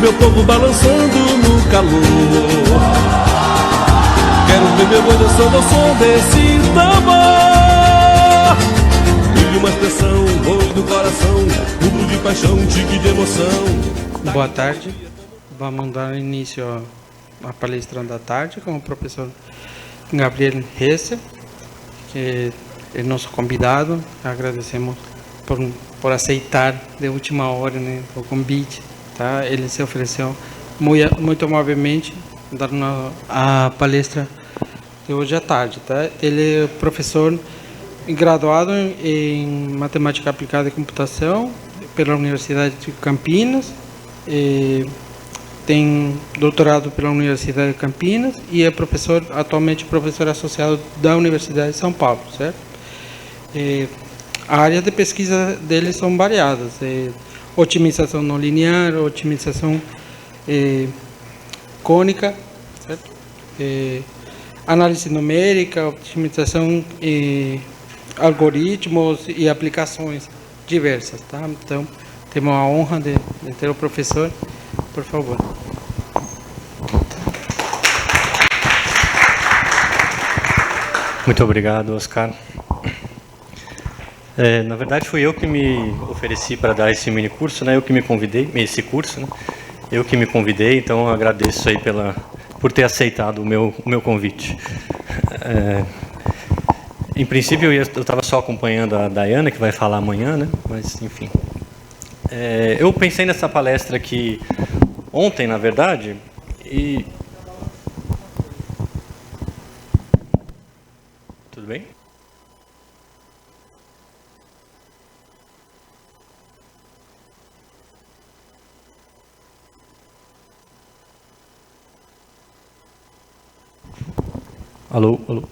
meu povo balançando no calor. Quero ver meu boi dançando ao som desse tambor. Vive uma expressão, boi do coração, rubro de paixão, tique de emoção. Boa tarde, vamos dar início à palestra da tarde com o professor Gabriel Hesse, que é nosso convidado. Agradecemos por aceitar de última hora, né, o convite. Tá? Ele se ofereceu muito amavelmente dar a palestra de hoje à tarde. Tá? Ele é professor graduado em Matemática Aplicada e Computação pela Universidade de Campinas, tem doutorado pela Universidade de Campinas e é atualmente professor associado da Universidade de São Paulo, certo? A área de pesquisa dele são variadas: otimização não linear, otimização cônica, certo? Análise numérica, otimização, algoritmos e aplicações diversas, tá? Então, temos a honra de ter o professor, por favor. Muito obrigado, Oscar. Na verdade, fui eu que me ofereci para dar esse mini curso, né? Eu que me convidei, esse curso, né? Eu que me convidei, então agradeço aí por ter aceitado o meu convite. Em princípio, eu estava só acompanhando a Dayana, que vai falar amanhã, né? Mas, enfim. Eu pensei nessa palestra aqui ontem, na verdade, e... Tudo bem? Alô, alô.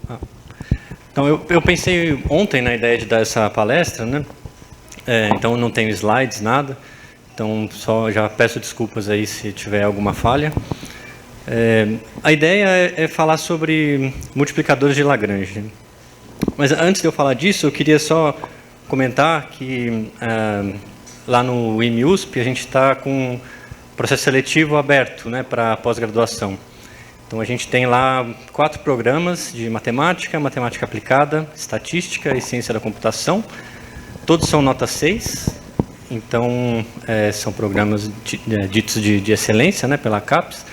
Então, eu pensei ontem na ideia de dar essa palestra, né? Então, não tenho slides, nada. Então, só já peço desculpas aí se tiver alguma falha. A ideia é falar sobre multiplicadores de Lagrange. Mas antes de eu falar disso, eu queria só comentar que lá no IMUSP a gente está com processo seletivo aberto, né, para pós-graduação. Então, a gente tem lá 4 programas de matemática, matemática aplicada, estatística e ciência da computação. Todos são nota 6, então são programas ditos de excelência, né, pela CAPES.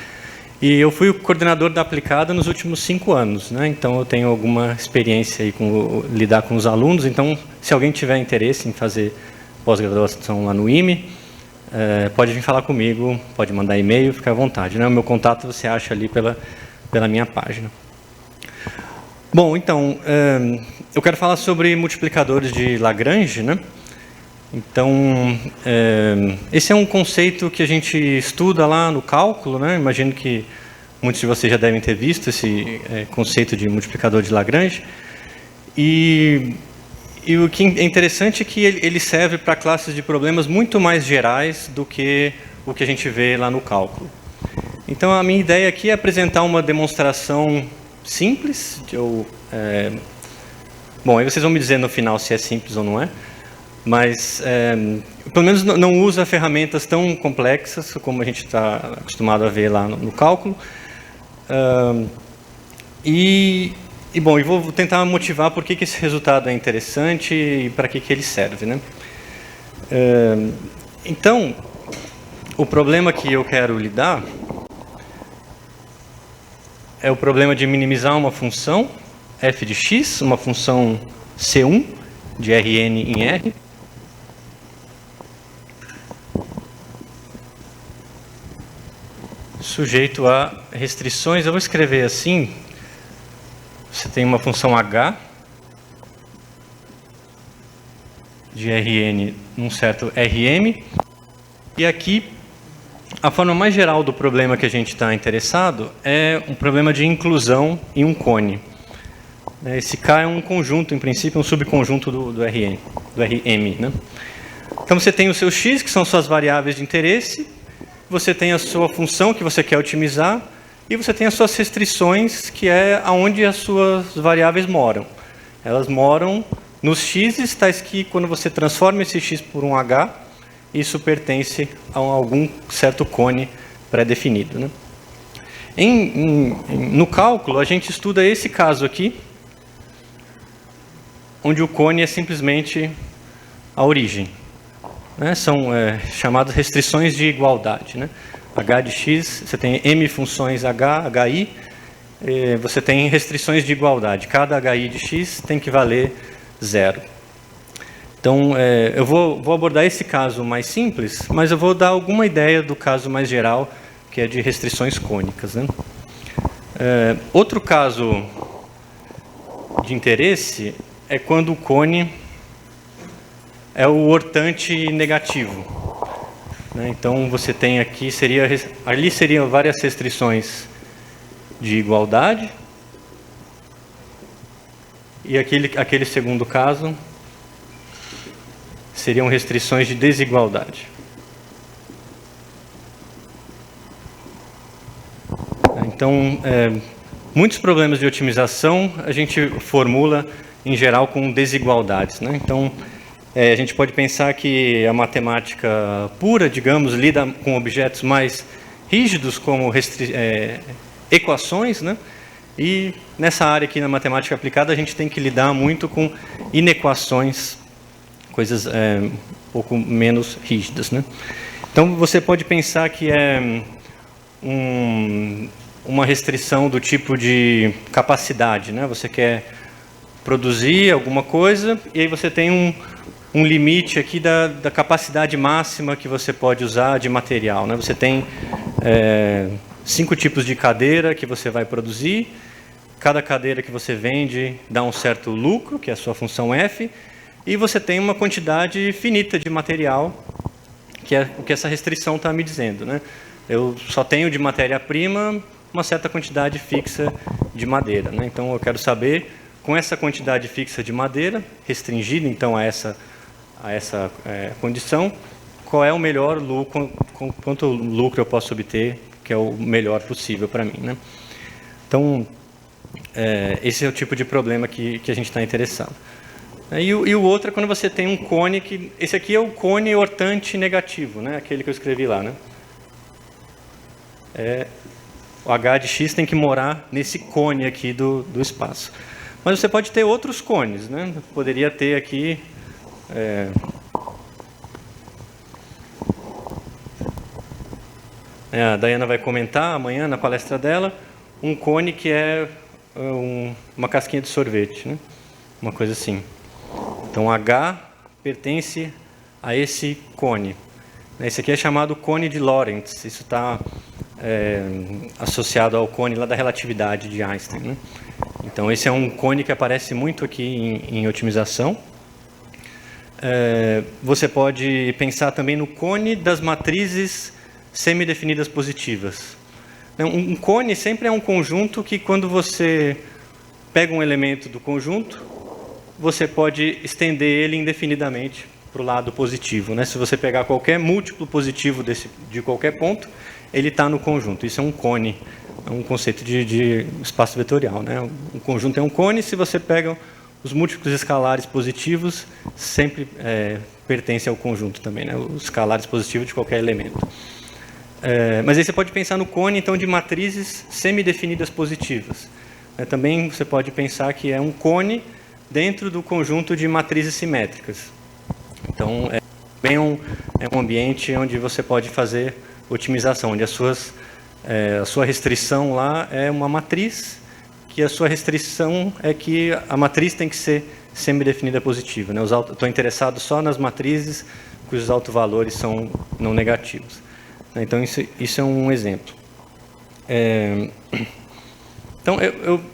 E eu fui o coordenador da aplicada nos últimos 5 anos, né, então eu tenho alguma experiência aí com lidar com os alunos. Então, se alguém tiver interesse em fazer pós-graduação lá no IME, pode vir falar comigo, pode mandar e-mail, fica à vontade, né? O meu contato você acha ali pela minha página. Bom, então, eu quero falar sobre multiplicadores de Lagrange, né? Então, esse é um conceito que a gente estuda lá no cálculo, né? Imagino que muitos de vocês já devem ter visto esse conceito de multiplicador de Lagrange. E o que é interessante é que ele serve para classes de problemas muito mais gerais do que o que a gente vê lá no cálculo. Então, a minha ideia aqui é apresentar uma demonstração simples. Bom, aí vocês vão me dizer no final se é simples ou não é. Mas, pelo menos, não usa ferramentas tão complexas como a gente está acostumado a ver lá no cálculo. Bom, eu vou tentar motivar por que esse resultado é interessante e para que ele serve, né? Então, o problema que eu quero lidar é o problema de minimizar uma função f de x, uma função C1 de Rn em R. Sujeito a restrições. Eu vou escrever assim. Você tem uma função h de Rn num certo Rm. E aqui, a forma mais geral do problema que a gente está interessado é um problema de inclusão em um cone. Esse K é um conjunto, em princípio, um subconjunto do Rm. Né? Então, você tem o seu x, que são suas variáveis de interesse. Você tem a sua função que você quer otimizar. E você tem as suas restrições, que é aonde as suas variáveis moram. Elas moram nos x, tais que quando você transforma esse x por um h, isso pertence a algum certo cone pré-definido, né? No cálculo, a gente estuda esse caso aqui, onde o cone é simplesmente a origem, né? São chamadas restrições de igualdade, né? H de x, você tem m funções h, hi, você tem restrições de igualdade. Cada hi de x tem que valer 0. Então, eu vou abordar esse caso mais simples, mas eu vou dar alguma ideia do caso mais geral, que é de restrições cônicas, né? Outro caso de interesse é quando o cone é o ortante negativo, né? Então, você tem aqui, ali seriam várias restrições de igualdade, e aquele segundo caso seriam restrições de desigualdade. Então, muitos problemas de otimização a gente formula, em geral, com desigualdades, né? Então, a gente pode pensar que a matemática pura, digamos, lida com objetos mais rígidos, como equações, né? E nessa área aqui na matemática aplicada, a gente tem que lidar muito com inequações, coisas um pouco menos rígidas, né? Então, você pode pensar que é uma restrição do tipo de capacidade, né? Você quer produzir alguma coisa e aí você tem um limite aqui da capacidade máxima que você pode usar de material, né? Você tem 5 tipos de cadeira que você vai produzir. Cada cadeira que você vende dá um certo lucro, que é a sua função F, e você tem uma quantidade finita de material, que é o que essa restrição está me dizendo, né? Eu só tenho de matéria-prima uma certa quantidade fixa de madeira, né? Então, eu quero saber, com essa quantidade fixa de madeira, restringida, então, a essa condição, qual é o melhor lucro, quanto lucro eu posso obter, que é o melhor possível para mim, né? Então, esse é o tipo de problema que a gente está interessado. E o outro é quando você tem um cone que... Esse aqui é o cone ortante negativo, né? Aquele que eu escrevi lá, né? O h de x tem que morar nesse cone aqui do espaço. Mas você pode ter outros cones, né? Poderia ter aqui... a Dayana vai comentar amanhã na palestra dela um cone que é uma casquinha de sorvete, né? Uma coisa assim. Então, H pertence a esse cone. Esse aqui é chamado cone de Lorentz. Isso está associado ao cone lá da relatividade de Einstein, né? Então, esse é um cone que aparece muito aqui em otimização. Você pode pensar também no cone das matrizes semidefinidas positivas. Um cone sempre é um conjunto que, quando você pega um elemento do conjunto, você pode estender ele indefinidamente para o lado positivo, né? Se você pegar qualquer múltiplo positivo de qualquer ponto, ele está no conjunto. Isso é um cone, é um conceito de espaço vetorial, né? Um conjunto é um cone. Se você pega os múltiplos escalares positivos, sempre pertence ao conjunto também, né? Os escalares positivos de qualquer elemento. Mas aí você pode pensar no cone, então, de matrizes semidefinidas positivas. Também você pode pensar que é um cone dentro do conjunto de matrizes simétricas. Então, é um ambiente onde você pode fazer otimização, onde a sua restrição lá é uma matriz, que a sua restrição é que a matriz tem que ser semidefinida positiva, né? Estou interessado só nas matrizes cujos autovalores são não negativos. Então, isso é um exemplo. Então,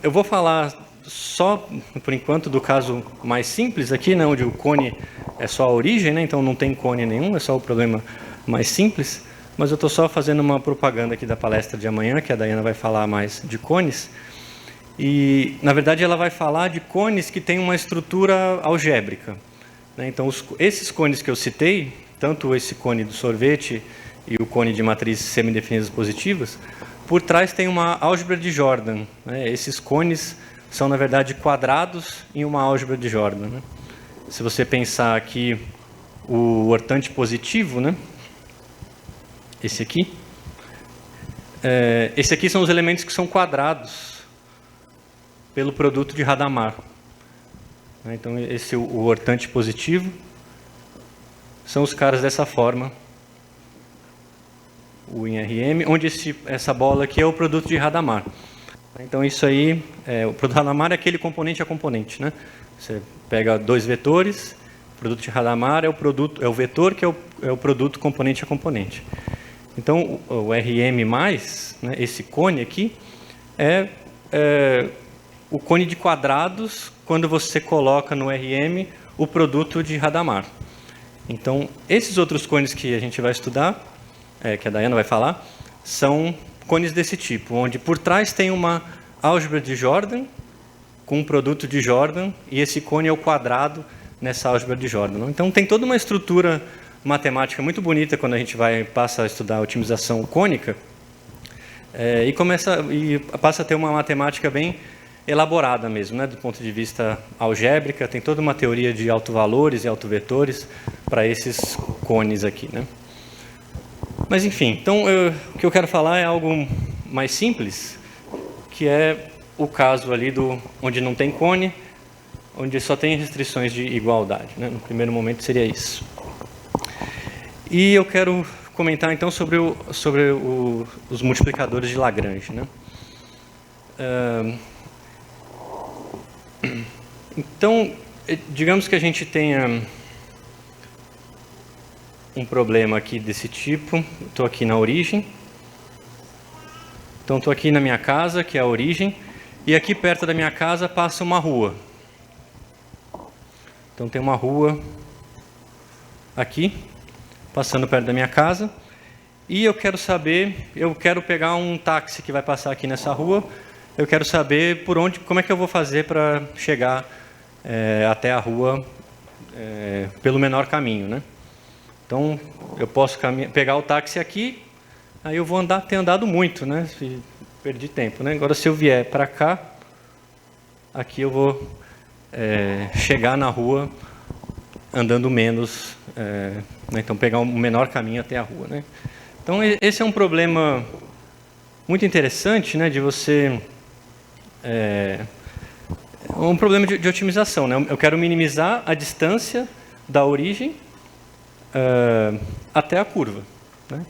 eu vou falar só, por enquanto, do caso mais simples aqui, né, onde o cone é só a origem, né? Então não tem cone nenhum, é só o problema mais simples. Mas eu estou só fazendo uma propaganda aqui da palestra de amanhã, que a Dayana vai falar mais de cones. E, na verdade, ela vai falar de cones que têm uma estrutura algébrica, né? Então, esses cones que eu citei, tanto esse cone do sorvete e o cone de matrizes semidefinidas positivas, por trás tem uma álgebra de Jordan, né? Esses cones são, na verdade, quadrados em uma álgebra de Jordan, né? Se você pensar aqui o ortante positivo, né? Esse aqui, Esses aqui são os elementos que são quadrados pelo produto de Hadamard. Então, esse é o ortante positivo. São os caras dessa forma, o em RM, onde essa bola aqui é o produto de Hadamard. Então, isso aí, o produto de Hadamard é aquele componente a componente, né? Você pega dois vetores, o produto de Hadamard é o vetor que é o produto componente a componente. Então, o RM+, né, esse cone aqui, é o cone de quadrados quando você coloca no RM o produto de Hadamard. Então, esses outros cones que a gente vai estudar, que a Dayana vai falar, são cones desse tipo, onde por trás tem uma álgebra de Jordan com um produto de Jordan, e esse cone é o quadrado nessa álgebra de Jordan. Então, tem toda uma estrutura matemática muito bonita quando a gente passa a estudar a otimização cônica, e passa a ter uma matemática bem elaborada mesmo, né, do ponto de vista algébrica. Tem toda uma teoria de autovalores e autovetores para esses cones aqui, né? Mas, enfim, então, o que eu quero falar é algo mais simples, que é o caso ali onde não tem cone, onde só tem restrições de igualdade, né? No primeiro momento seria isso. E eu quero comentar, então, sobre os multiplicadores de Lagrange, né? Então, digamos que a gente tenha um problema aqui desse tipo. Estou aqui na origem. Então, estou aqui na minha casa, que é a origem, e aqui perto da minha casa passa uma rua. Então, tem uma rua aqui, passando perto da minha casa, e eu quero pegar um táxi que vai passar aqui nessa rua. Eu quero saber como é que eu vou fazer para chegar até a rua pelo menor caminho, né? Então, eu posso pegar o táxi aqui, aí eu vou ter andado muito, né? Perdi tempo, né? Agora, se eu vier para cá, aqui eu vou chegar na rua andando menos, né? Então, pegar um menor caminho até a rua, né? Então, esse é um problema muito interessante, né? De você... um problema de otimização, né? Eu quero minimizar a distância da origem até a curva, né?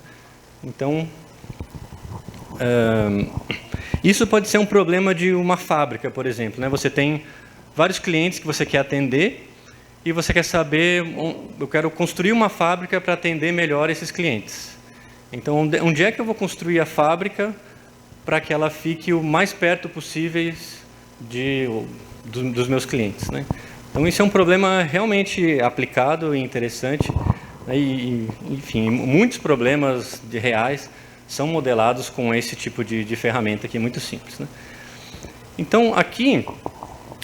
Então, isso pode ser um problema de uma fábrica, por exemplo, né? Você tem vários clientes que você quer atender e você quer saber, eu quero construir uma fábrica para atender melhor esses clientes. Então, onde é que eu vou construir a fábrica para que ela fique o mais perto possível dos meus clientes, né? Então, isso é um problema realmente aplicado e interessante, né? Enfim, muitos problemas reais são modelados com esse tipo de ferramenta aqui, muito simples, né? Então, aqui,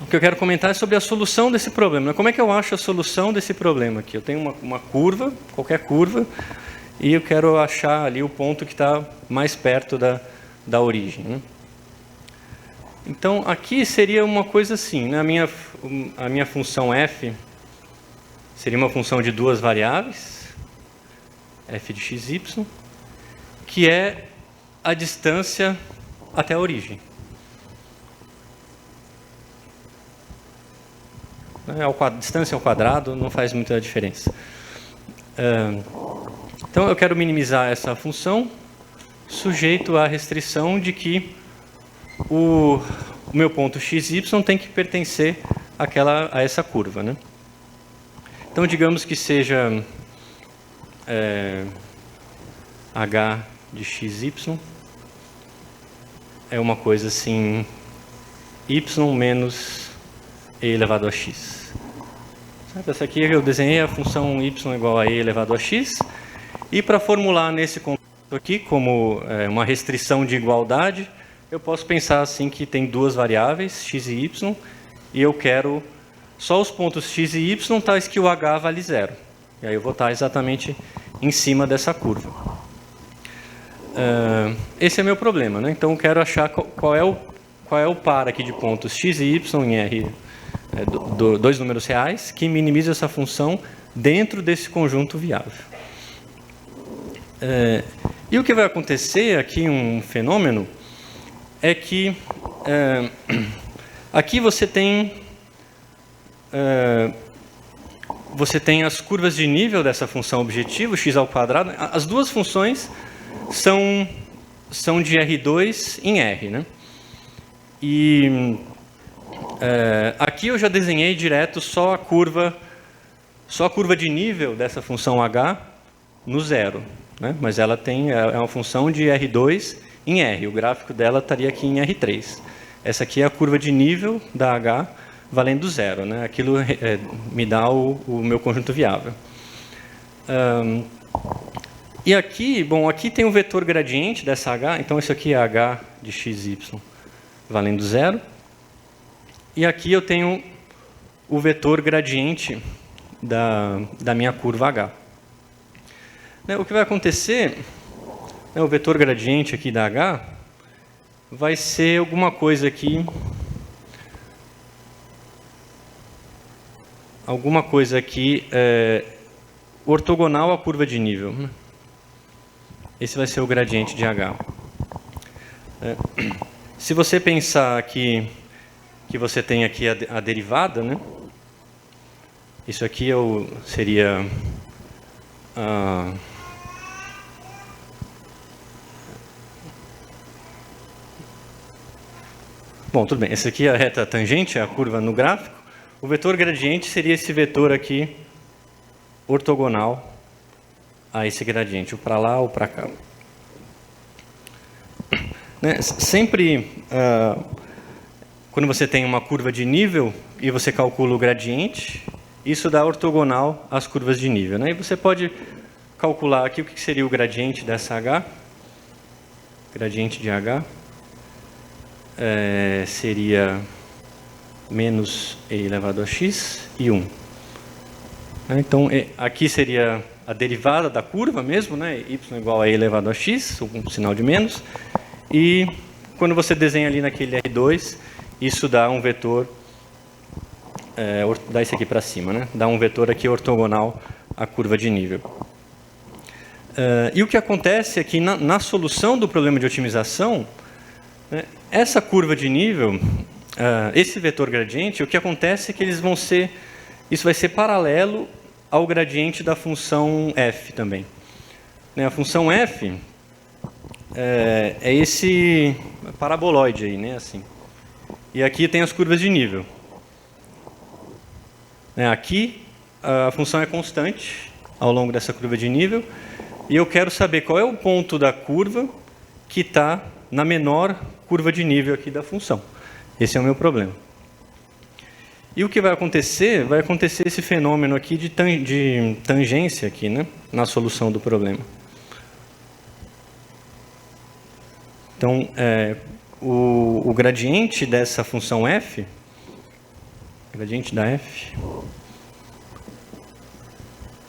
o que eu quero comentar é sobre a solução desse problema. Como é que eu acho a solução desse problema aqui? Eu tenho uma curva, qualquer curva, e eu quero achar ali o ponto que está mais perto da origem, né? Então, aqui seria uma coisa assim, né? A minha função f seria uma função de duas variáveis, f de xy, que é a distância até a origem. A distância ao quadrado não faz muita diferença. Então, eu quero minimizar essa função, sujeito à restrição de que o meu ponto xy tem que pertencer a essa curva, né? Então, digamos que seja h de xy é uma coisa assim, y menos e elevado a x. Certo? Essa aqui eu desenhei a função y igual a e elevado a x, e para formular nesse conceito aqui como uma restrição de igualdade, eu posso pensar assim que tem duas variáveis, x e y, e eu quero só os pontos x e y tais que o h vale 0. E aí eu vou estar exatamente em cima dessa curva. Esse é meu problema, né? Então eu quero achar qual é o par aqui de pontos x e y em R, dois números reais, que minimiza essa função dentro desse conjunto viável. E o que vai acontecer aqui, um fenômeno, é que aqui você tem as curvas de nível dessa função objetivo, x². As duas funções são de R2 em R, né? E aqui eu já desenhei direto só a curva de nível dessa função h no zero, né? Mas ela é uma função de R2 em R. O gráfico dela estaria aqui em R3. Essa aqui é a curva de nível da h valendo zero, né? Aquilo me dá o meu conjunto viável. E aqui, bom, aqui tem o vetor gradiente dessa h. Então isso aqui é h de xy valendo zero. E aqui eu tenho o vetor gradiente da minha curva h. O que vai acontecer, o vetor gradiente aqui da h vai ser alguma coisa aqui, ortogonal à curva de nível. Esse vai ser o gradiente de h. Se você pensar que você tem aqui a derivada, né? Isso aqui seria bom, tudo bem. Essa aqui é a reta tangente, a curva no gráfico. O vetor gradiente seria esse vetor aqui ortogonal a esse gradiente, ou para lá ou para cá. Sempre, quando você tem uma curva de nível e você calcula o gradiente, isso dá ortogonal às curvas de nível, né? E você pode calcular aqui o que seria o gradiente dessa h. Gradiente de h seria menos e elevado a x e 1. Então, aqui seria a derivada da curva mesmo, né? Y igual a e elevado a x, um sinal de menos. E quando você desenha ali naquele R2, isso dá um vetor, dá esse aqui para cima, né? Dá um vetor aqui ortogonal à curva de nível. E o que acontece é que na solução do problema de otimização, né, essa curva de nível, esse vetor gradiente, o que acontece é que isso vai ser paralelo ao gradiente da função f também. A função f é esse paraboloide aí, né, assim. E aqui tem as curvas de nível. Aqui a função é constante ao longo dessa curva de nível, e eu quero saber qual é o ponto da curva que está na menor curva de nível aqui da função. Esse é o meu problema. E o que vai acontecer? Vai acontecer esse fenômeno aqui de tangência aqui, né, na solução do problema. Então, o gradiente dessa função f, gradiente da f,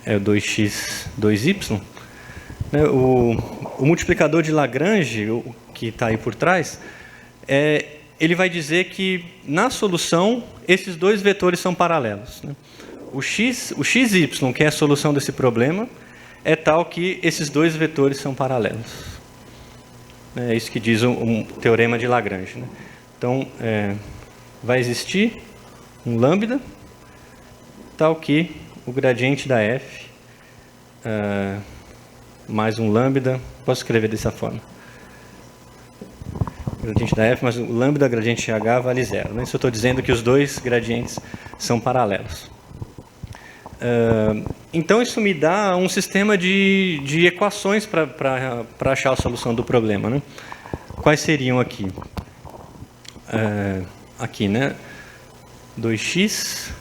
é o 2x, 2y. Né, o multiplicador de Lagrange, que está aí por trás, ele vai dizer que, na solução, esses dois vetores são paralelos, né? O xy, que é a solução desse problema, é tal que esses dois vetores são paralelos. É isso que diz o teorema de Lagrange, né? Então, vai existir um lambda, tal que o gradiente da f mais um lambda, posso escrever dessa forma. Gradiente da f mais o lambda gradiente de h vale zero, né? Isso eu estou dizendo que os dois gradientes são paralelos. Então, isso me dá um sistema de equações para achar a solução do problema, né? Quais seriam aqui? Aqui, né? 2x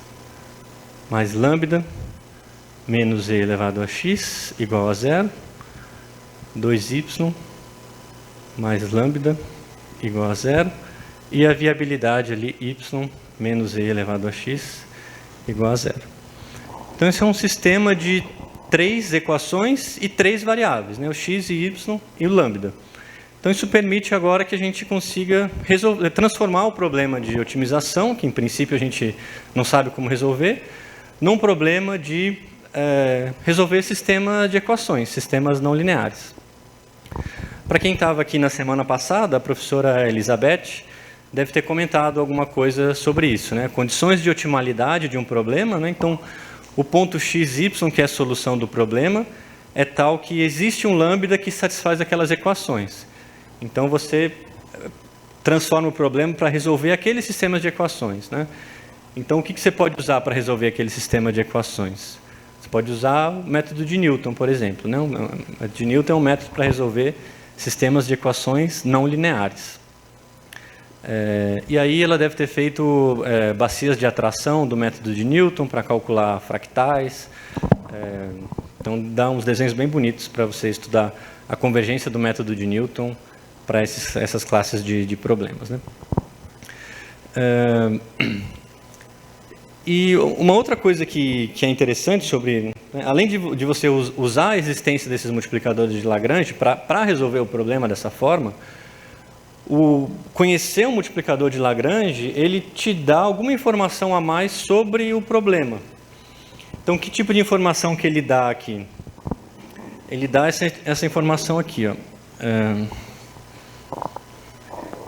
mais lambda menos e elevado a x igual a zero. 2y mais lambda igual a zero. E a viabilidade ali, y menos e elevado a x igual a zero. Então, esse é um sistema de 3 equações e 3 variáveis, né? O x e y e o lambda. Então, isso permite agora que a gente consiga transformar o problema de otimização, que em princípio a gente não sabe como resolver, num problema de resolver sistema de equações, sistemas não lineares. Para quem estava aqui na semana passada, a professora Elizabeth deve ter comentado alguma coisa sobre isso, né? Condições de otimalidade de um problema, né? Então, o ponto xy, que é a solução do problema, é tal que existe um lambda que satisfaz aquelas equações. Então, você transforma o problema para resolver aqueles sistemas de equações, né? Então, o que você pode usar para resolver aquele sistema de equações? Você pode usar o método de Newton, por exemplo, né? O método de Newton é um método para resolver sistemas de equações não lineares. E aí ela deve ter feito bacias de atração do método de Newton para calcular fractais. Então, dá uns desenhos bem bonitos para você estudar a convergência do método de Newton para essas classes de problemas, né? E uma outra coisa que é interessante sobre, né, além de você usar a existência desses multiplicadores de Lagrange para resolver o problema dessa forma, conhecer um multiplicador de Lagrange, ele te dá alguma informação a mais sobre o problema. Então, que tipo de informação que ele dá aqui? Ele dá essa informação aqui, ó.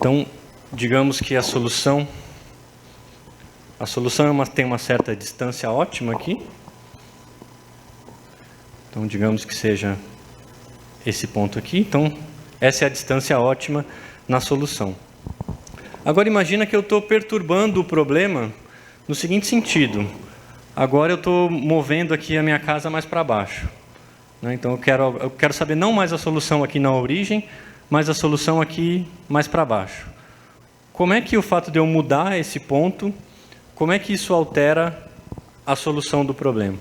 Então, digamos que a solução tem uma certa distância ótima aqui. Então, digamos que seja esse ponto aqui. Então, essa é a distância ótima na solução. Agora, imagina que eu estou perturbando o problema no seguinte sentido. Agora eu estou movendo aqui a minha casa mais para baixo, né? Então, eu quero saber não mais a solução aqui na origem, mas a solução aqui mais para baixo. Como é que o fato de eu mudar esse ponto, como é que isso altera a solução do problema?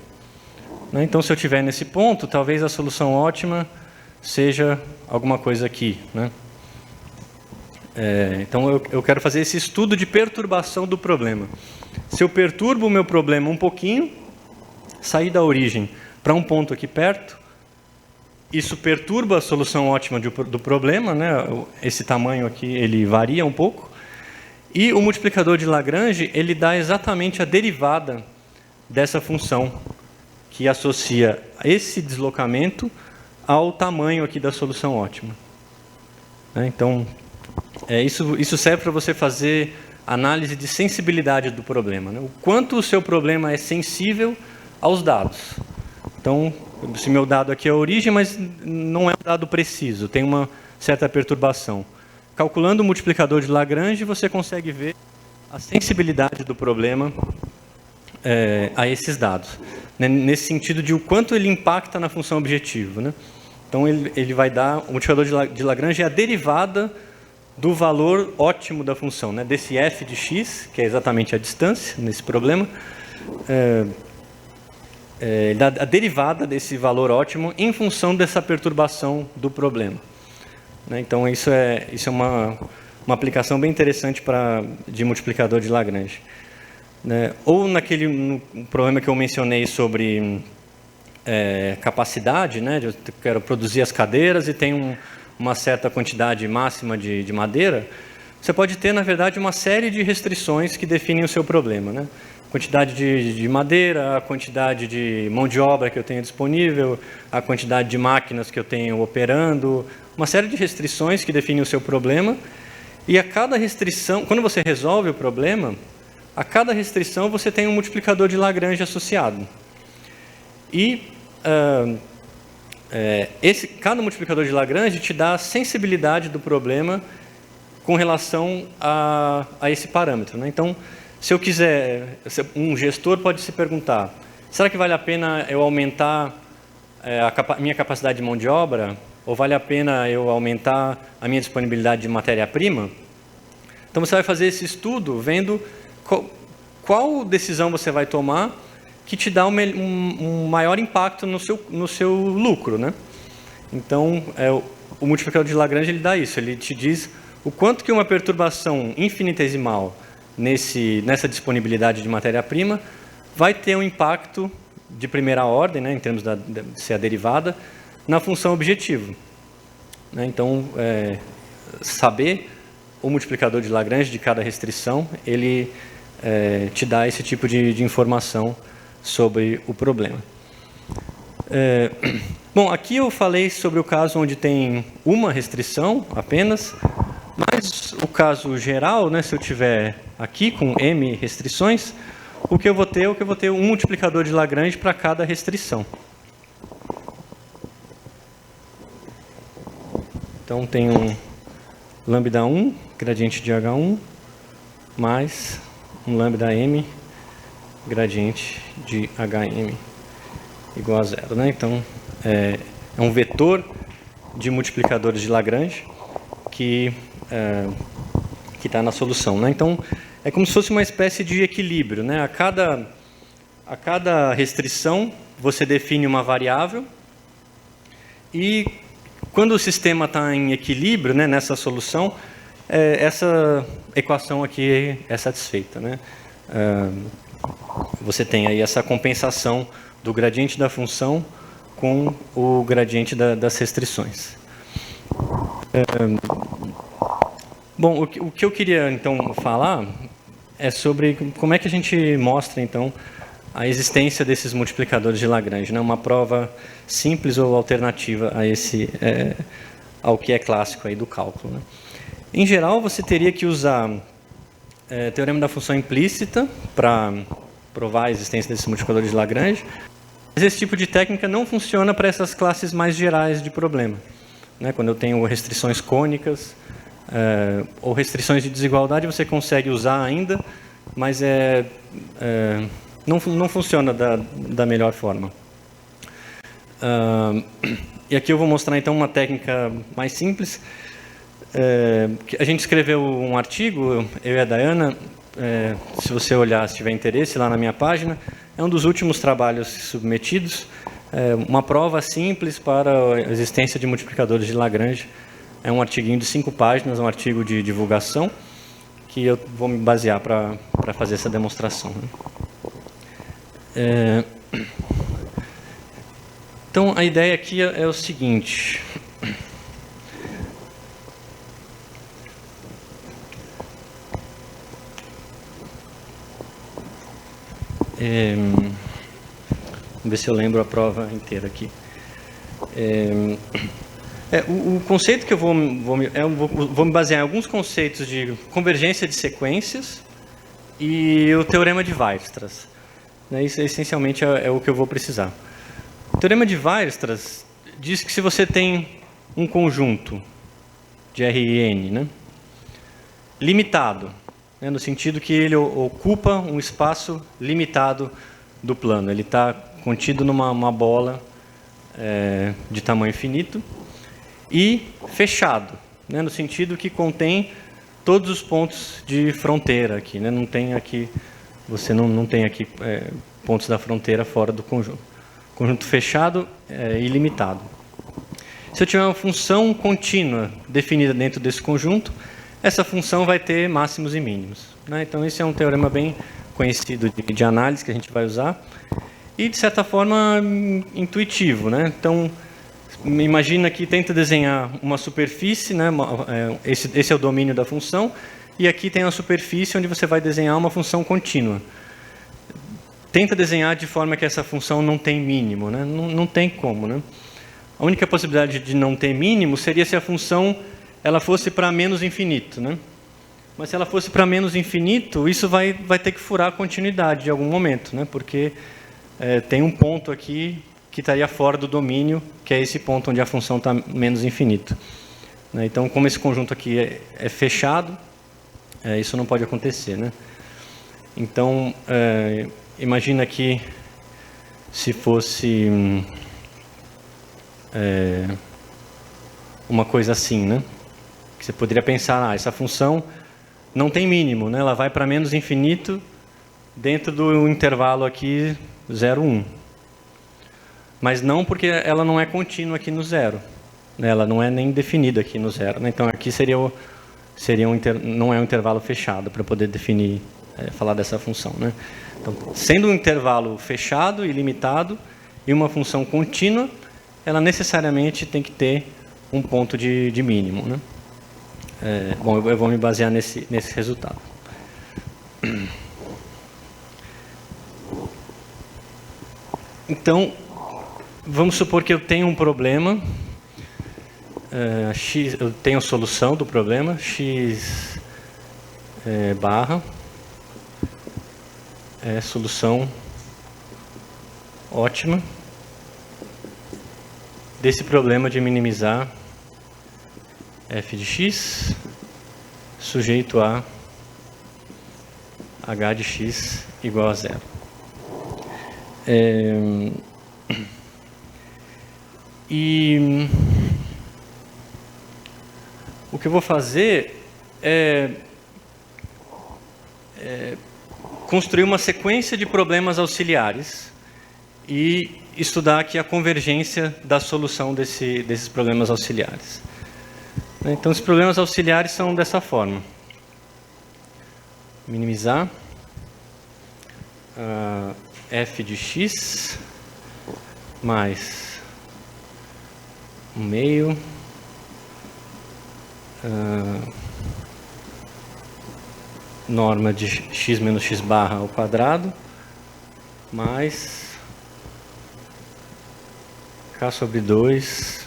Então, se eu estiver nesse ponto, talvez a solução ótima seja alguma coisa aqui, né? Então, eu quero fazer esse estudo de perturbação do problema. Se eu perturbo o meu problema um pouquinho, sair da origem para um ponto aqui perto, isso perturba a solução ótima do problema, né? Esse tamanho aqui ele varia um pouco. E o multiplicador de Lagrange, ele dá exatamente a derivada dessa função que associa esse deslocamento ao tamanho aqui da solução ótima. Então, isso serve para você fazer análise de sensibilidade do problema, né? O quanto o seu problema é sensível aos dados. Então, se meu dado aqui é a origem, mas não é um dado preciso, tem uma certa perturbação. Calculando o multiplicador de Lagrange, você consegue ver a sensibilidade do problema a esses dados, né? Nesse sentido de o quanto ele impacta na função objetivo, né? Então, ele vai dar, o multiplicador de Lagrange é a derivada do valor ótimo da função, né? Desse f de x, que é exatamente a distância nesse problema, a derivada desse valor ótimo em função dessa perturbação do problema. Então, isso é uma aplicação bem interessante de multiplicador de Lagrange. Ou no problema que eu mencionei sobre capacidade, né? Eu quero produzir as cadeiras e tem uma certa quantidade máxima de madeira, você pode ter, na verdade, uma série de restrições que definem o seu problema, né? Quantidade de madeira, a quantidade de mão de obra que eu tenho disponível, a quantidade de máquinas que eu tenho operando, uma série de restrições que definem o seu problema. E a cada restrição, quando você resolve o problema, a cada restrição você tem um multiplicador de Lagrange associado. E cada multiplicador de Lagrange te dá a sensibilidade do problema com relação a esse parâmetro, né? Então, se eu quiser, um gestor pode se perguntar, será que vale a pena eu aumentar a minha capacidade de mão de obra? Ou vale a pena eu aumentar a minha disponibilidade de matéria-prima? Então, você vai fazer esse estudo vendo qual decisão você vai tomar que te dá um maior impacto no seu lucro, né? Então, o multiplicador de Lagrange ele dá isso, ele te diz o quanto que uma perturbação infinitesimal nessa disponibilidade de matéria-prima vai ter um impacto de primeira ordem, né, em termos de ser a derivada, na função objetivo. Então, saber o multiplicador de Lagrange de cada restrição, ele te dá esse tipo de informação sobre o problema. Bom, aqui eu falei sobre o caso onde tem uma restrição apenas, mas o caso geral, né, se eu tiver aqui com M restrições, o que eu vou ter um multiplicador de Lagrange para cada restrição. Então, tem um lambda 1, gradiente de H1, mais um lambda M, gradiente de HM, igual a 0. Né? Então, é um vetor de multiplicadores de Lagrange que está na solução. Né? Então, é como se fosse uma espécie de equilíbrio. Né? A cada restrição, você define uma variável e, quando o sistema está em equilíbrio, né, nessa solução, essa equação aqui é satisfeita. Né? Você tem aí essa compensação do gradiente da função com o gradiente das restrições. Bom, o que eu queria, então, falar é sobre como é que a gente mostra, então, a existência desses multiplicadores de Lagrange, né? Uma prova simples ou alternativa a ao que é clássico aí do cálculo. Né? Em geral, você teria que usar teorema da função implícita para provar a existência desses multiplicadores de Lagrange, mas esse tipo de técnica não funciona para essas classes mais gerais de problema. Né? Quando eu tenho restrições cônicas ou restrições de desigualdade, você consegue usar ainda, mas não funciona da melhor forma. E aqui eu vou mostrar, então, uma técnica mais simples. A gente escreveu um artigo, eu e a Dayana, se você olhar, se tiver interesse, lá na minha página, é um dos últimos trabalhos submetidos, uma prova simples para a existência de multiplicadores de Lagrange. É um artiguinho de 5 páginas, um artigo de divulgação, que eu vou me basear para fazer essa demonstração. Né? Então, a ideia aqui é o seguinte. Vamos ver se eu lembro a prova inteira aqui. O conceito que eu vou me basear em alguns conceitos de convergência de sequências e o teorema de Weierstrass. Isso essencialmente é o que eu vou precisar. O teorema de Weierstrass diz que se você tem um conjunto de R e N, né, limitado, né, no sentido que ele ocupa um espaço limitado do plano, ele está contido numa bola de tamanho finito, e fechado, né, no sentido que contém todos os pontos de fronteira aqui, né, não tem aqui, você não tem aqui pontos da fronteira fora do conjunto. Conjunto fechado é ilimitado. Se eu tiver uma função contínua definida dentro desse conjunto, essa função vai ter máximos e mínimos. Né? Então, esse é um teorema bem conhecido de análise que a gente vai usar e, de certa forma, intuitivo. Né? Então, imagina que tenta desenhar uma superfície, né? Esse é o domínio da função, e aqui tem a superfície onde você vai desenhar uma função contínua. Tenta desenhar de forma que essa função não tem mínimo. Né? Não tem como. Né? A única possibilidade de não ter mínimo seria se a função ela fosse para menos infinito. Né? Mas se ela fosse para menos infinito, isso vai ter que furar a continuidade em algum momento, né? Porque tem um ponto aqui que estaria fora do domínio, que é esse ponto onde a função está menos infinito. Né? Então, como esse conjunto aqui é fechado, isso não pode acontecer. Né? Então, imagina que se fosse uma coisa assim, né? Que você poderia pensar, essa função não tem mínimo, né? Ela vai para menos infinito dentro do intervalo aqui 0, 1. Mas não porque ela não é contínua aqui no 0. Né? Ela não é nem definida aqui no 0. Né? Então, aqui não é um intervalo fechado para poder definir, falar dessa função. Né? Então, sendo um intervalo fechado e limitado e uma função contínua, ela necessariamente tem que ter um ponto de mínimo. Né? Bom, eu vou me basear nesse resultado. Então, vamos supor que eu tenho um problema, x, eu tenho a solução do problema, x barra é solução ótima desse problema de minimizar f de x sujeito a h de x igual a 0. E o que eu vou fazer é construir uma sequência de problemas auxiliares e estudar aqui a convergência da solução desses problemas auxiliares. Então, os problemas auxiliares são dessa forma. Minimizar f de x mais 1/2 norma de x menos x barra ao quadrado mais k sobre 2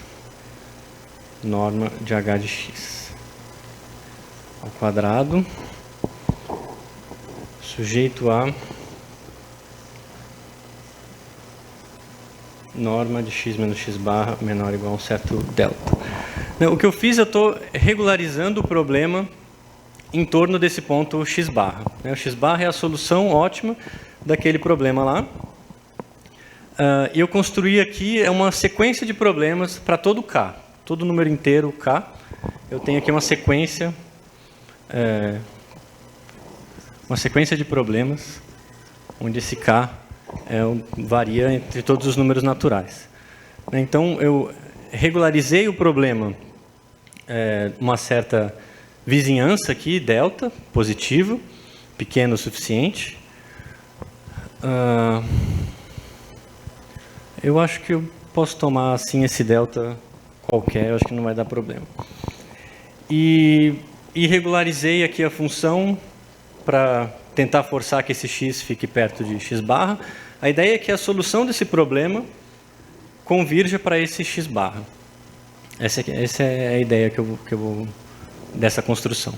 norma de h de x ao quadrado sujeito a norma de x menos x barra menor ou igual a um certo delta. O que eu fiz, eu estou regularizando o problema em torno desse ponto x barra. O x barra é a solução ótima daquele problema lá. E eu construí aqui uma sequência de problemas para todo k, todo número inteiro k. Eu tenho aqui uma sequência de problemas onde esse k varia entre todos os números naturais. Então, eu regularizei o problema uma certa vizinhança aqui, delta, positivo, pequeno o suficiente. Eu acho que eu posso tomar assim esse delta qualquer, eu acho que não vai dar problema. E regularizei aqui a função para tentar forçar que esse x fique perto de x barra. A ideia é que a solução desse problema convirja para esse x barra. Essa é a ideia que eu vou dessa construção.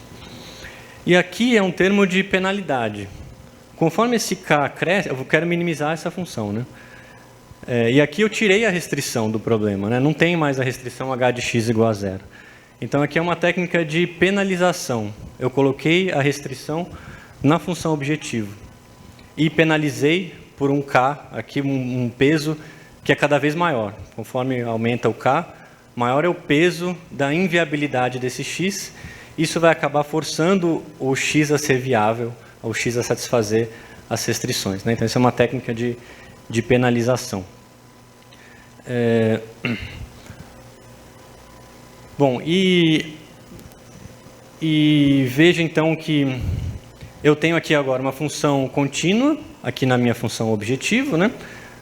E aqui é um termo de penalidade. Conforme esse k cresce, eu quero minimizar essa função, né? E aqui eu tirei a restrição do problema, né? Não tem mais a restrição h de x igual a 0. Então aqui é uma técnica de penalização. Eu coloquei a restrição na função objetivo e penalizei por um k, aqui um peso que é cada vez maior. Conforme aumenta o k, maior é o peso da inviabilidade desse x. Isso vai acabar forçando o x a ser viável, o x a satisfazer as restrições, né? Então, isso é uma técnica de penalização. Bom, e veja então que eu tenho aqui agora uma função contínua, aqui na minha função objetivo, né?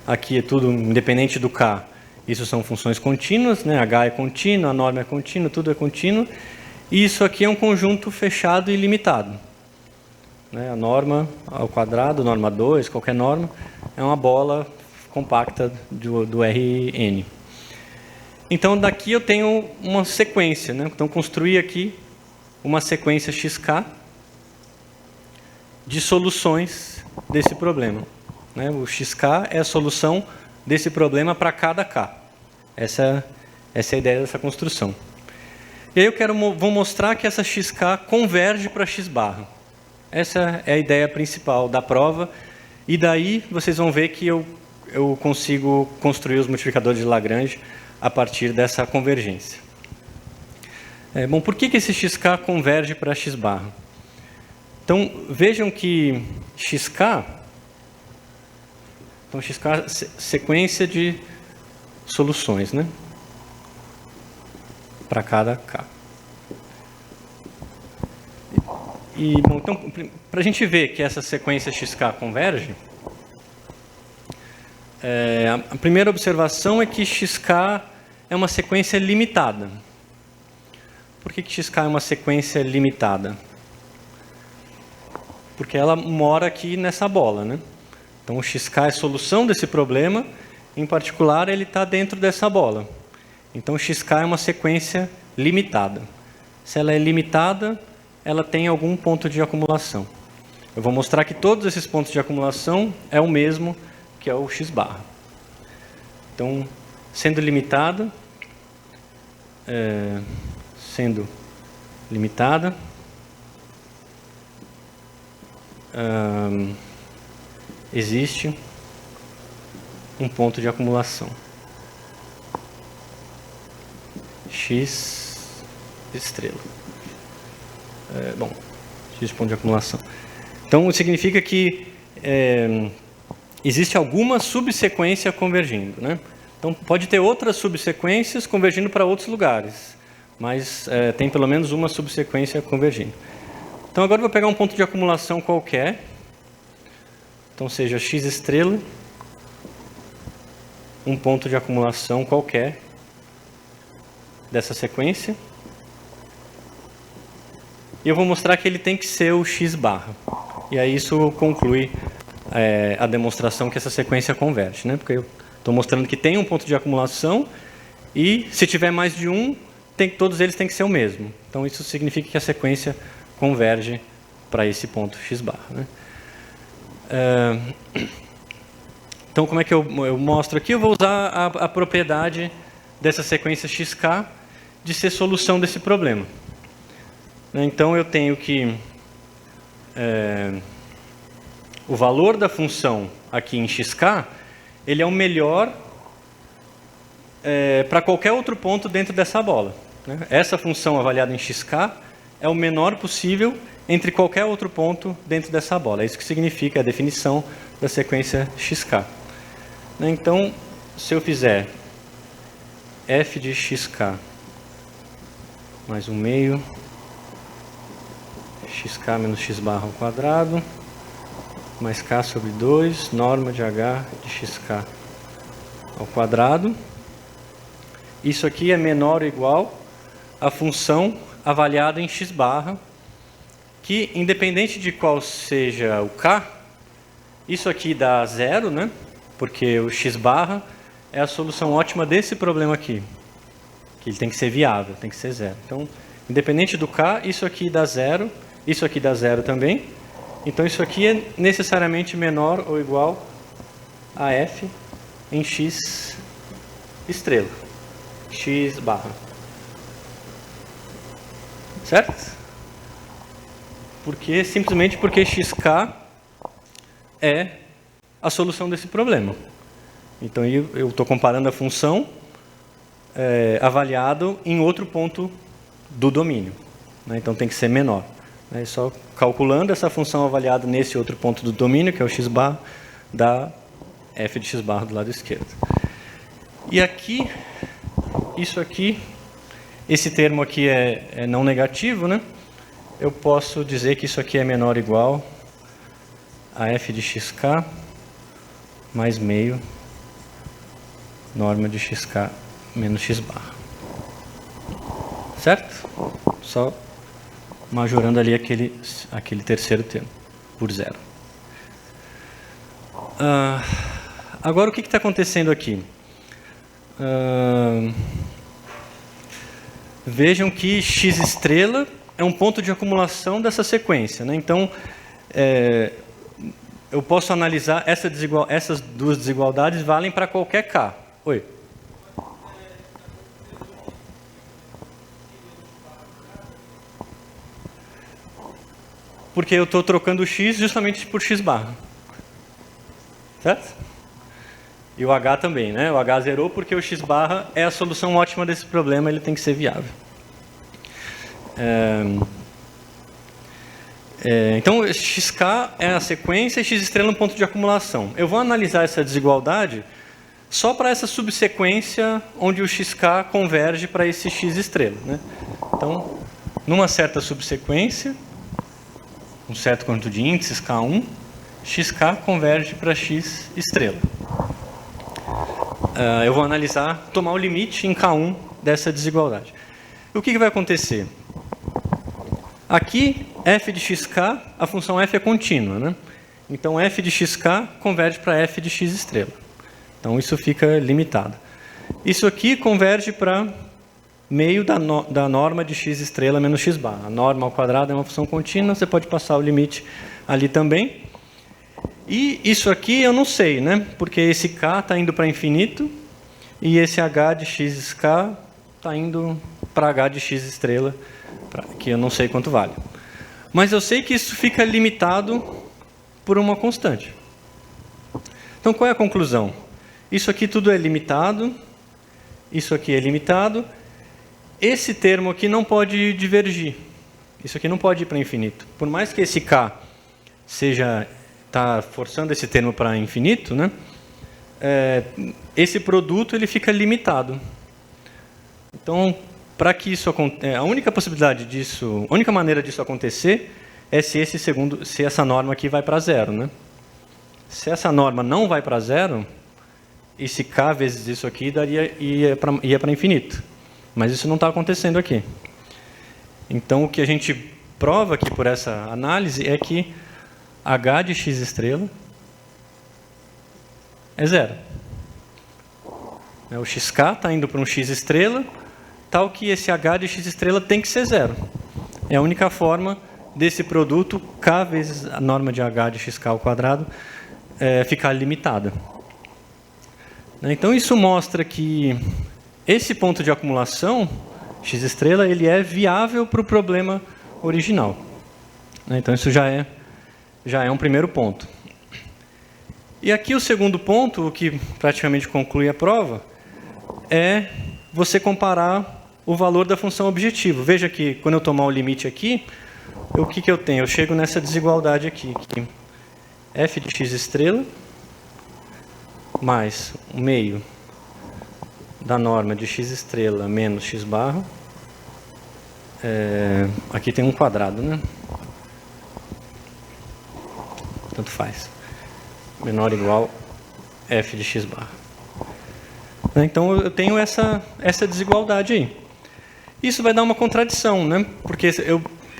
Aqui é tudo independente do k, isso são funções contínuas, né? H é contínuo, a norma é contínua, tudo é contínuo. E isso aqui é um conjunto fechado e limitado. A norma ao quadrado, norma 2, qualquer norma, é uma bola compacta do Rn. Então, daqui eu tenho uma sequência, né? Então, construí aqui uma sequência xk de soluções desse problema. O xk é a solução desse problema para cada k. Essa é a ideia dessa construção. E aí vou mostrar que essa xk converge para x barra. Essa é a ideia principal da prova. E daí vocês vão ver que eu consigo construir os multiplicadores de Lagrange a partir dessa convergência. Bom, por que esse xk converge para x barra? Então, vejam que xk... Então, xk é sequência de soluções, né? Para cada k. E, bom, então, para a gente ver que essa sequência xk converge, a primeira observação é que xk é uma sequência limitada. Por que xk é uma sequência limitada? Porque ela mora aqui nessa bola, né? Então, o xk é a solução desse problema em particular, ele está dentro dessa bola. Então, xk é uma sequência limitada. Se ela é limitada, ela tem algum ponto de acumulação. Eu vou mostrar que todos esses pontos de acumulação é o mesmo, que é o x barra. Então, sendo limitada, existe um ponto de acumulação. X estrela. X ponto de acumulação. Então, significa que existe alguma subsequência convergindo, né? Então, pode ter outras subsequências convergindo para outros lugares, mas tem pelo menos uma subsequência convergindo. Então, agora eu vou pegar um ponto de acumulação qualquer. Então, seja x estrela, um ponto de acumulação qualquer dessa sequência. E eu vou mostrar que ele tem que ser o x barra. E aí isso conclui a demonstração que essa sequência converge, né? Porque eu estou mostrando que tem um ponto de acumulação e, se tiver mais de um, todos eles têm que ser o mesmo. Então, isso significa que a sequência converge para esse ponto x barra, né? Então, como é que eu mostro aqui? Eu vou usar a propriedade dessa sequência xk de ser solução desse problema. Então, eu tenho que o valor da função aqui em xk, ele é o melhor para qualquer outro ponto dentro dessa bola, né? Essa função avaliada em xk é o menor possível entre qualquer outro ponto dentro dessa bola. É isso que significa a definição da sequência xk. Então, se eu fizer f de xk mais 1/2 xk menos x barra ao quadrado mais k sobre 2 norma de h de xk ao quadrado. Isso aqui é menor ou igual à função avaliada em x barra, que, independente de qual seja o k, isso aqui dá 0, né? Porque o x barra é a solução ótima desse problema aqui, que ele tem que ser viável, tem que ser 0. Então, independente do k, isso aqui dá 0, isso aqui dá 0 também. Então, isso aqui é necessariamente menor ou igual a f em x estrela, x barra. Certo? Simplesmente porque xk é a solução desse problema. Então, eu estou comparando a função avaliado em outro ponto do domínio, né? Então, tem que ser menor. Só calculando essa função avaliada nesse outro ponto do domínio, que é o x barra, dá f de x barra do lado esquerdo. E aqui, isso aqui, esse termo aqui é não negativo, né? Eu posso dizer que isso aqui é menor ou igual a f de xk mais meio norma de xk menos x barra. Certo? Só majorando ali aquele terceiro termo por 0. Agora, o que está acontecendo aqui? Vejam que x estrela é um ponto de acumulação dessa sequência, né? Então, eu posso analisar essas duas desigualdades valem para qualquer k. Oi? Porque eu estou trocando o x justamente por x barra. Certo? E o h também, né? O h zerou porque o x barra é a solução ótima desse problema, ele tem que ser viável. Então, xk é a sequência e x estrela é um ponto de acumulação. Eu vou analisar essa desigualdade só para essa subsequência onde o xk converge para esse x estrela, né? Então, numa certa subsequência, um certo conjunto de índices k1, xk converge para x estrela. Eu vou analisar, tomar o limite em k1 dessa desigualdade. E o que vai acontecer? Aqui, f de xk, a função f é contínua, né? Então, f de xk converge para f de x estrela. Então, isso fica limitado. Isso aqui converge para meio da norma de x estrela menos x barra. A norma ao quadrado é uma função contínua, você pode passar o limite ali também. E isso aqui eu não sei, né? Porque esse k está indo para infinito e esse h de xk está indo para h de x estrela, que eu não sei quanto vale. Mas eu sei que isso fica limitado por uma constante. Então, qual é a conclusão? Isso aqui tudo é limitado, isso aqui é limitado. Esse termo aqui não pode divergir. Isso aqui não pode ir para infinito. Por mais que esse k está forçando esse termo para infinito, né? Esse produto ele fica limitado. Então, para que isso aconteça, a única possibilidade disso, a única maneira disso acontecer é se essa norma aqui vai para zero, né? Se essa norma não vai para zero, esse k vezes isso aqui ia para infinito. Mas isso não está acontecendo aqui. Então, o que a gente prova aqui por essa análise é que h de x estrela é zero. O xk está indo para um x estrela, tal que esse h de x estrela tem que ser zero. É a única forma desse produto, k vezes a norma de h de xk ao quadrado, ficar limitada. Então, isso mostra que esse ponto de acumulação, x estrela, ele é viável para o problema original. Então, isso já é um primeiro ponto. E aqui o segundo ponto, o que praticamente conclui a prova, é você comparar o valor da função objetivo. Veja que quando eu tomar o limite aqui, o que eu tenho? Eu chego nessa desigualdade aqui, que f de x estrela mais o meio da norma de x estrela menos x barra. Aqui tem um quadrado, né? Tanto faz. Menor ou igual f de x barra. Então, eu tenho essa desigualdade aí. Isso vai dar uma contradição, né? Porque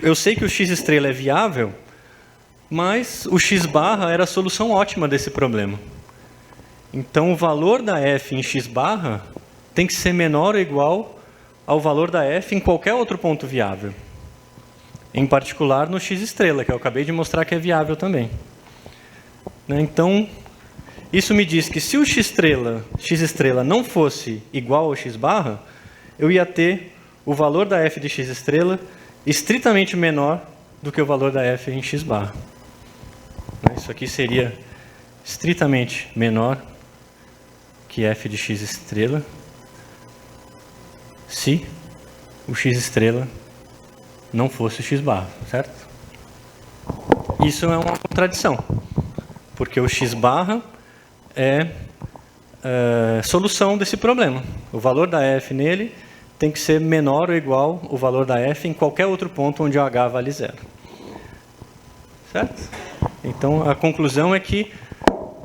eu sei que o x estrela é viável, mas o x barra era a solução ótima desse problema. Então, o valor da f em x barra tem que ser menor ou igual ao valor da f em qualquer outro ponto viável. Em particular, no x estrela, que eu acabei de mostrar que é viável também. Então, isso me diz que se o x estrela não fosse igual ao x barra, eu ia ter o valor da f de x estrela estritamente menor do que o valor da f em x barra. Isso aqui seria estritamente menor que f de x estrela se o x estrela não fosse o x barra, certo? Isso é uma contradição, porque o x barra é solução desse problema. O valor da f nele tem que ser menor ou igual ao valor da f em qualquer outro ponto onde o h vale zero. Certo? Então, a conclusão é que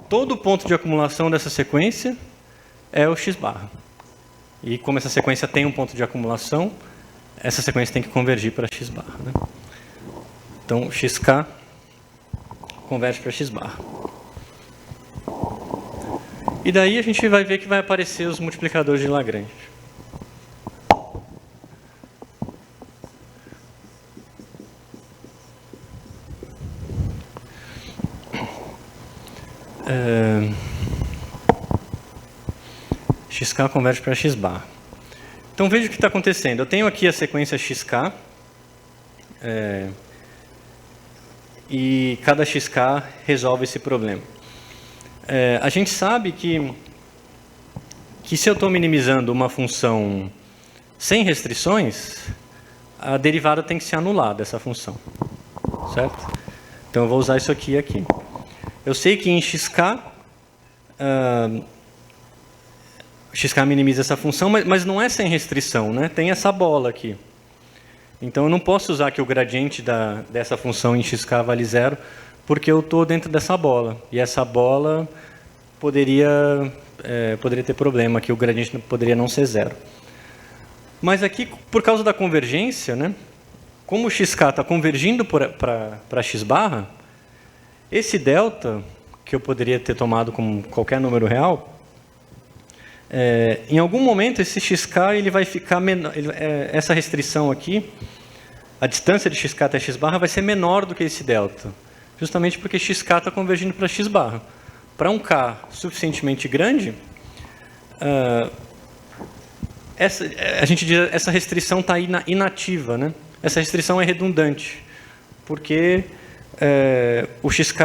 todo ponto de acumulação dessa sequência é o x barra. E como essa sequência tem um ponto de acumulação, essa sequência tem que convergir para x barra. Né? Então, xk converge para x barra. E daí a gente vai ver que vai aparecer os multiplicadores de Lagrange. Xk converge para x barra. Então veja o que está acontecendo. Eu tenho aqui a sequência xk, e cada xk resolve esse problema. A gente sabe que se eu estou minimizando uma função sem restrições, a derivada tem que se anular dessa função. Certo? Então eu vou usar isso aqui. Eu sei que em xk, xk minimiza essa função, mas não é sem restrição, né? Tem essa bola aqui. Então eu não posso usar que o gradiente dessa função em xk vale zero, porque eu estou dentro dessa bola. E essa bola poderia ter problema, que o gradiente poderia não ser zero. Mas aqui, por causa da convergência, né? Como o xk está convergindo para x barra, esse delta, que eu poderia ter tomado como qualquer número real, Em algum momento, esse xk ele vai ficar menor, essa restrição aqui, a distância de xk até x barra vai ser menor do que esse delta, justamente porque xk está convergindo para x barra. Para um k suficientemente grande, a gente diz essa restrição está inativa, né? Essa restrição é redundante, porque o xk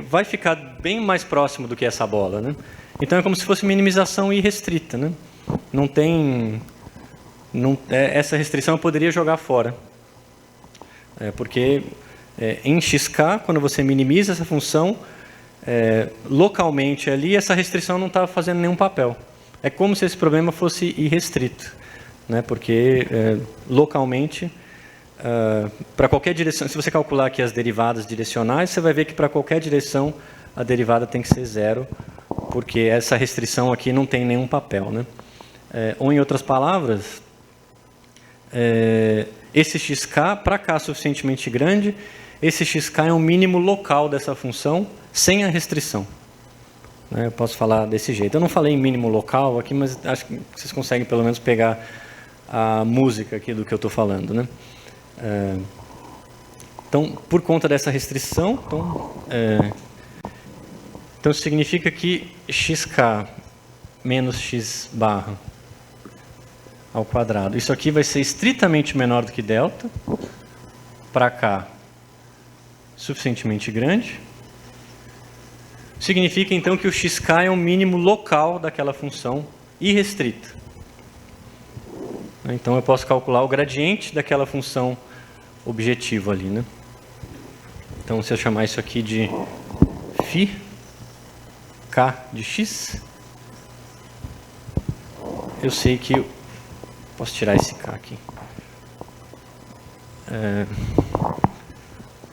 vai ficar bem mais próximo do que essa bola, né? Então é como se fosse minimização irrestrita, né? Essa restrição eu poderia jogar fora, porque em xk, quando você minimiza essa função, localmente ali, essa restrição não está fazendo nenhum papel. É como se esse problema fosse irrestrito, né? Porque localmente, para qualquer direção, se você calcular aqui as derivadas direcionais, você vai ver que para qualquer direção a derivada tem que ser zero, porque essa restrição aqui não tem nenhum papel, né? Ou em outras palavras, esse xk, para k suficientemente grande, esse xk é um mínimo local dessa função, sem a restrição. Eu posso falar desse jeito. Eu não falei em mínimo local aqui, mas acho que vocês conseguem pelo menos pegar a música aqui do que eu estou falando, né? Então, por conta dessa restrição, então significa que xk menos x barra ao quadrado, isso aqui vai ser estritamente menor do que delta, para k suficientemente grande. Significa então que o xk é um mínimo local daquela função irrestrita. Então eu posso calcular o gradiente daquela função objetivo ali, né? Então se eu chamar isso aqui de φ k de x, eu sei que posso tirar esse k aqui.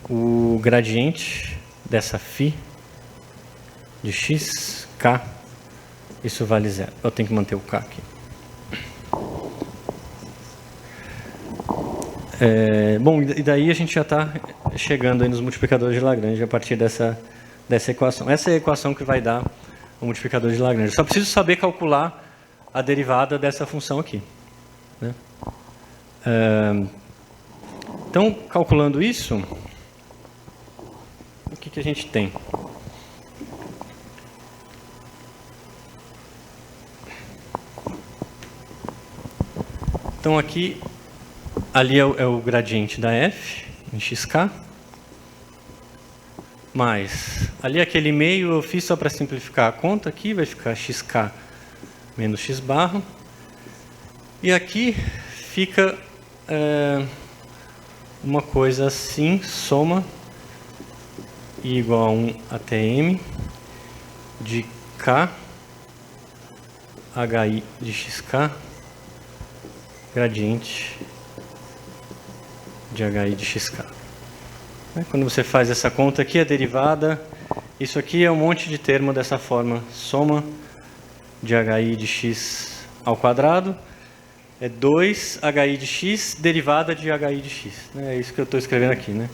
O gradiente dessa φ de x, k, isso vale zero. Eu tenho que manter o k aqui. Bom, e daí a gente já está chegando aí nos multiplicadores de Lagrange a partir dessa equação. Essa é a equação que vai dar o multiplicador de Lagrange. Só preciso saber calcular a derivada dessa função aqui, né? Então, calculando isso, o que a gente tem? Então, aqui, ali é o gradiente da f em xk, mais, ali aquele meio eu fiz só para simplificar a conta aqui, vai ficar xk menos x barra, e aqui fica uma coisa assim, soma i igual a 1 até m de k hi de xk gradiente de hi de xk. Quando você faz essa conta aqui, a derivada, isso aqui é um monte de termo dessa forma, soma de hi de x ao quadrado, é 2 hi de x, derivada de hi de x. É isso que eu estou escrevendo aqui, né?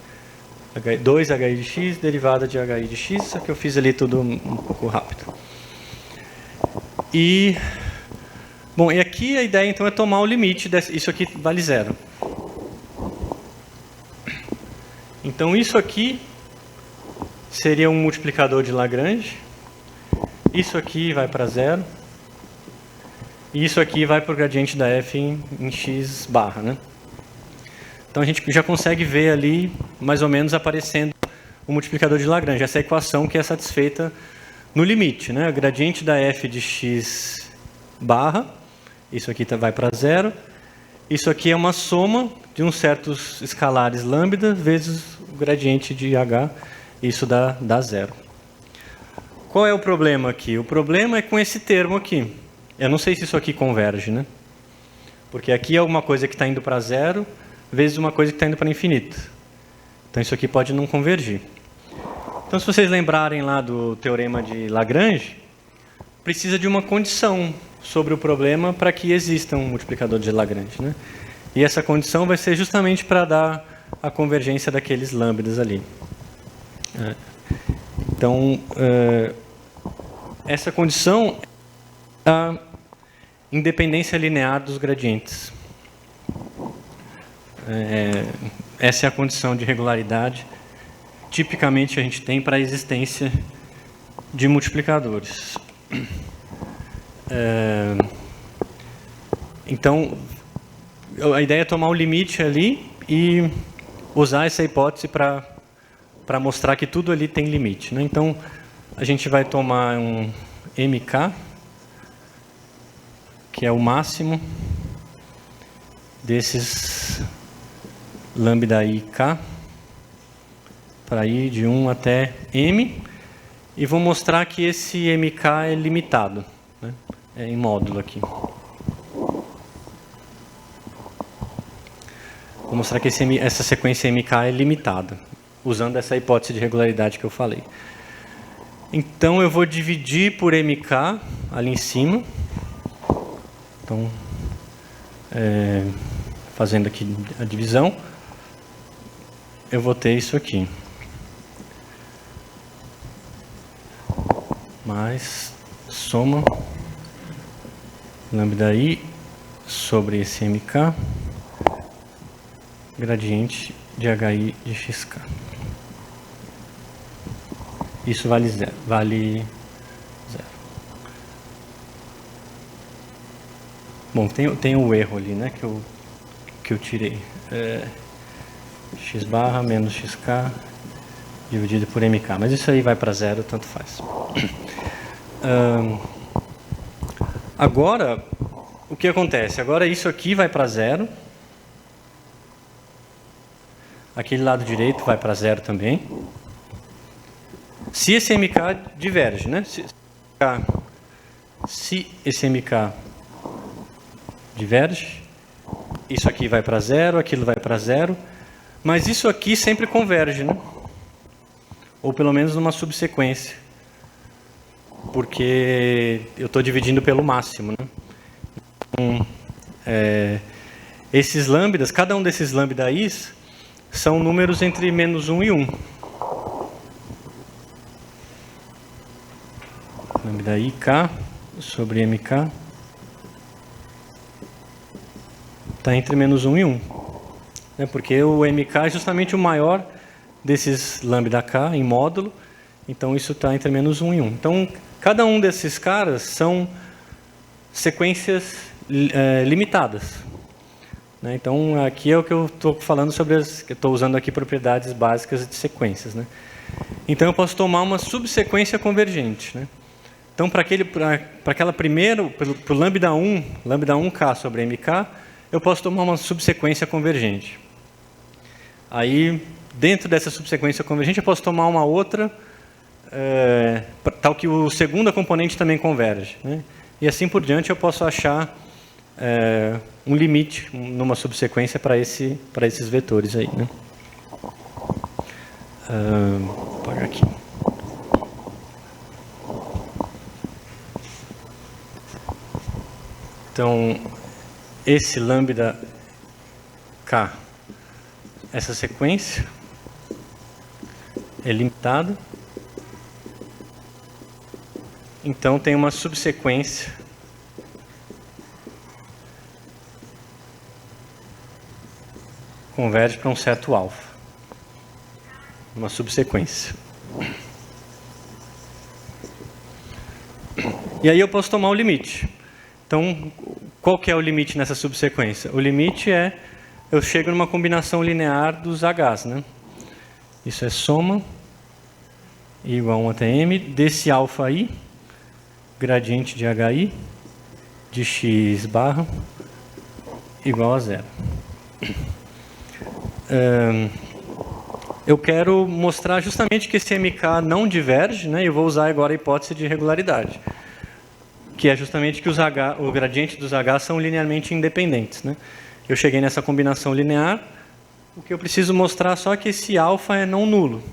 2 hi de x, derivada de hi de x, só que eu fiz ali tudo um pouco rápido. E aqui a ideia então é tomar o limite, isso aqui vale zero. Então isso aqui seria um multiplicador de Lagrange, isso aqui vai para zero, e isso aqui vai para o gradiente da f em x barra, né? Então a gente já consegue ver ali, mais ou menos, aparecendo o multiplicador de Lagrange, essa equação que é satisfeita no limite, né? O gradiente da f de x barra, isso aqui vai para zero, isso aqui é uma soma de uns certos escalares lambda vezes o gradiente de h, isso dá zero. Qual é o problema aqui? O problema é com esse termo aqui. Eu não sei se isso aqui converge, né? Porque aqui é uma coisa que está indo para zero vezes uma coisa que está indo para infinito. Então isso aqui pode não convergir. Então se vocês lembrarem lá do teorema de Lagrange, precisa de uma condição sobre o problema para que exista um multiplicador de Lagrange, né? E essa condição vai ser justamente para dar a convergência daqueles lambdas ali. Então, essa condição é a independência linear dos gradientes. Essa é a condição de regularidade. Tipicamente a gente tem para a existência de multiplicadores. Então, a ideia é tomar o limite ali e usar essa hipótese para mostrar que tudo ali tem limite, né? Então, a gente vai tomar um MK, que é o máximo desses lambda IK, para ir de 1 até M, e vou mostrar que esse MK é limitado, né? É em módulo aqui. Vou mostrar que essa sequência MK é limitada, usando essa hipótese de regularidade que eu falei. Então, eu vou dividir por MK ali em cima. Então, fazendo aqui a divisão, eu vou ter isso aqui. Mais soma lambda I sobre esse MK, gradiente de HI de XK. Isso vale zero. Bom, tem o erro ali, né, que eu tirei. X barra menos XK dividido por MK. Mas isso aí vai para zero, tanto faz. Agora, o que acontece? Agora isso aqui vai para zero. Aquele lado direito vai para zero também. Se esse MK diverge, né? Se esse MK diverge, isso aqui vai para zero, aquilo vai para zero, mas isso aqui sempre converge, né? Ou pelo menos numa subsequência, porque eu estou dividindo pelo máximo, né? Então, esses lambdas, cada um desses lambda i's são números entre menos 1 e 1. Lambda IK sobre MK está entre menos 1 e 1. Né? Porque o MK é justamente o maior desses lambda K em módulo. Então, isso está entre menos 1 e 1. Então, cada um desses caras são sequências limitadas. Né? Então, aqui é o que eu estou falando sobre que eu estou usando aqui propriedades básicas de sequências. Né? Então, eu posso tomar uma subsequência convergente. Né? Então, para aquela primeira, para o lambda 1K sobre MK, eu posso tomar uma subsequência convergente. Aí, dentro dessa subsequência convergente, eu posso tomar uma outra, tal que o segundo componente também converge. Né? E assim por diante, eu posso achar um limite numa subsequência para esses vetores aí. Né? Vou apagar aqui. Então, esse lambda K, essa sequência, é limitada. Então, tem uma subsequência converge para um certo alfa. Uma subsequência. E aí eu posso tomar o limite. Então, qual que é o limite nessa subsequência? O limite é, eu chego numa combinação linear dos Hs, né? Isso é soma, I igual a 1 até M, desse alfa I, gradiente de HI, de X barra, igual a zero. Eu quero mostrar justamente que esse MK não diverge, né? E eu vou usar agora a hipótese de regularidade, que é justamente que o gradiente dos H são linearmente independentes. Né? Eu cheguei nessa combinação linear, o que eu preciso mostrar só é que esse alfa é não nulo,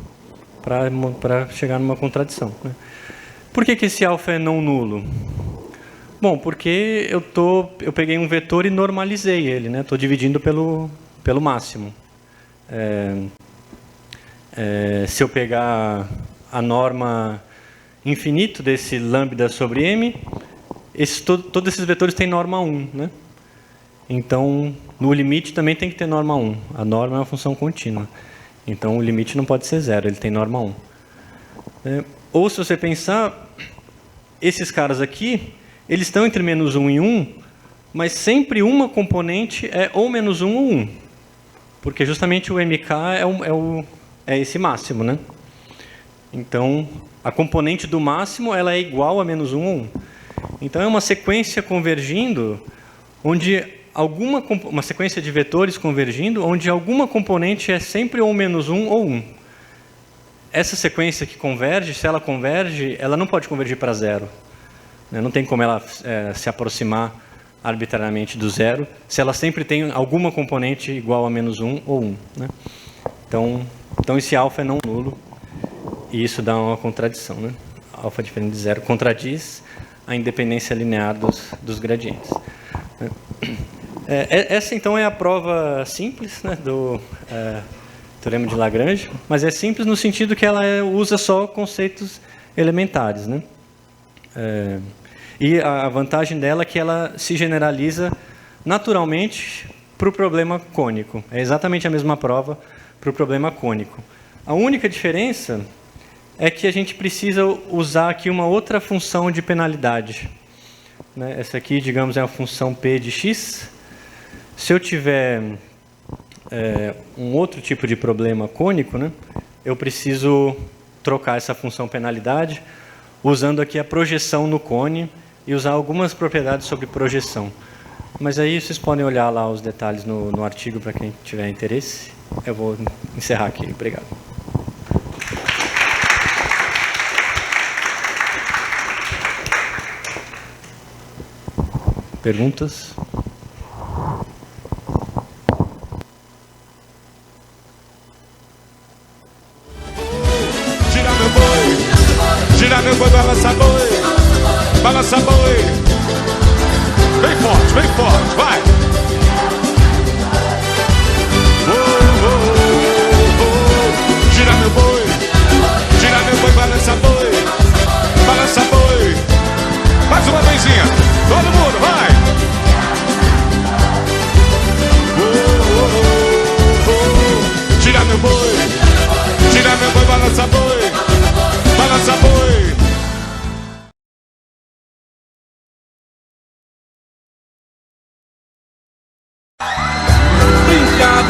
para chegar numa contradição. Né? Por que esse alfa é não nulo? Bom, porque eu peguei um vetor e normalizei ele, né? Estou dividindo pelo máximo. Se eu pegar a norma infinito desse lambda sobre M, todos esses vetores têm norma 1, né? Então, no limite também tem que ter norma 1. A norma é uma função contínua. Então, o limite não pode ser 0, ele tem norma 1. Ou, se você pensar, esses caras aqui, eles estão entre menos 1 e 1, mas sempre uma componente é ou menos 1 ou 1. Porque justamente o MK é esse máximo, né? Então, a componente do máximo ela é igual a menos 1 ou 1. Então, é uma sequência convergindo, onde uma sequência de vetores convergindo, onde alguma componente é sempre ou menos 1 ou 1. Essa sequência que converge, se ela converge, ela não pode convergir para 0. Não tem como ela se aproximar arbitrariamente do 0, se ela sempre tem alguma componente igual a menos 1 ou 1. Né? Então, esse alfa é não nulo, e isso dá uma contradição. Né? Alfa diferente de 0 contradiz a independência linear dos gradientes. Essa, então, é a prova simples, né, do teorema de Lagrange, mas é simples no sentido que ela usa só conceitos elementares. Né? E a vantagem dela é que ela se generaliza naturalmente para o problema cônico. É exatamente a mesma prova para o problema cônico. A única diferença é que a gente precisa usar aqui uma outra função de penalidade. Né? Essa aqui, digamos, é a função p de x. Se eu tiver um outro tipo de problema cônico, né, eu preciso trocar essa função penalidade usando aqui a projeção no cone e usar algumas propriedades sobre projeção. Mas aí vocês podem olhar lá os detalhes no artigo para quem tiver interesse. Eu vou encerrar aqui. Obrigado. Perguntas? Gira meu boi, gira meu boi, balança boi, balança boi. Bem forte, vai. Gira meu boi, balança boi, balança boi. Mais uma vezinha, todo mundo, vai. Gira meu boi, balança boi, balança boi. Brincar,